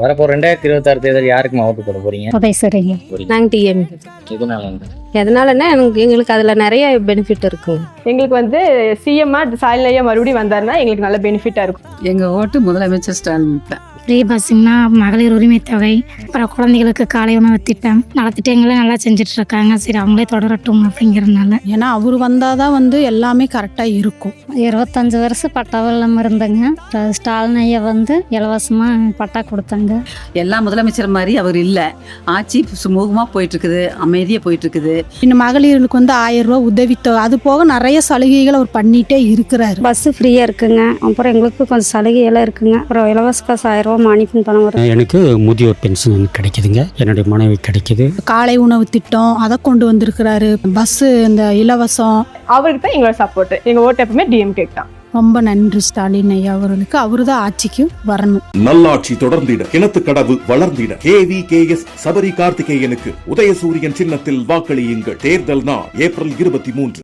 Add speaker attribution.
Speaker 1: வரப்போ 2026 தேர்தல் யாருக்கு ஓட்டு போட போறீங்க?
Speaker 2: உதயசூரியன்.
Speaker 3: நாங்கள் டிஎம். எதனாலன்னா எங்களுக்கு அதில் நிறைய பெனிஃபிட் இருக்குங்க.
Speaker 4: எங்களுக்கு சிஎம்மா ஸ்டாலின் மறுபடியும் வந்தாருன்னா எங்களுக்கு நல்ல பெனிஃபிட்டாக இருக்கும்.
Speaker 5: எங்கள் ஓட்டு முதலமைச்சர் ஸ்டாலின் தான்.
Speaker 2: ஃப்ரீ பஸ்ஸுங்கன்னா மகளிர் உரிமை தொகை, அப்புறம் குழந்தைகளுக்கு காலை உணவு திட்டம், நலத்திட்டங்களும் நல்லா செஞ்சுட்டு இருக்காங்க. சரி, அவங்களே தொடரட்டும் அப்படிங்கிறதுனால.
Speaker 6: ஏன்னா அவர் வந்தாதான் எல்லாமே கரெக்டாக இருக்கும்.
Speaker 2: 25 வருஷம் பட்டாவும் இல்லாமல் இருந்தங்க. ஸ்டாலின் ஐயா இலவசமாக பட்டா கொடுத்தாங்க.
Speaker 5: எல்லா முதலமைச்சர் மாதிரி அவர் இல்லை. ஆட்சி சுமூகமாக போயிட்டு இருக்குது, அமைதியாக போயிட்டு இருக்குது.
Speaker 6: இன்னும் மகளிருக்கு 1000 ரூபா உதவித்தொகை, அது போக நிறைய சலுகைகள் அவர் பண்ணிட்டே இருக்கிறாரு.
Speaker 2: பஸ்ஸு ஃப்ரீயாக இருக்குங்க. அப்புறம் எங்களுக்கு கொஞ்சம் சலுகையெல்லாம் இருக்குங்க. அப்புறம் இலவச காசு 1000 ரூபா மானியம் பணம் வரும்.
Speaker 7: எனக்கு முதியோர் பென்ஷன் கிடைக்குதுங்க, என்னுடைய மனைவி கிடைக்குது.
Speaker 6: காலை உணவு திட்டம் அதை கொண்டு வந்திருக்கிறாரு. பஸ்ஸு இந்த இலவசம்.
Speaker 4: அவருக்கு தான் எங்களோட சப்போர்ட். எங்கள் ஓட்டு எப்பவுமே டிஎம்கே தான்.
Speaker 6: ரொம்ப நன்றி ஸ்டாலின் ஐயா அவர்களுக்கு. அவரு தான் ஆட்சிக்கு வரணும்.
Speaker 8: நல்லாட்சி தொடர்ந்திட, கிணத்துக்கடவு வளர்ந்திட KVKS சபரி கார்த்திகேயனுக்கு உதயசூரியன் சின்னத்தில் வாக்களியுங்கள். தேர்தல் நாள் ஏப்ரல் 23.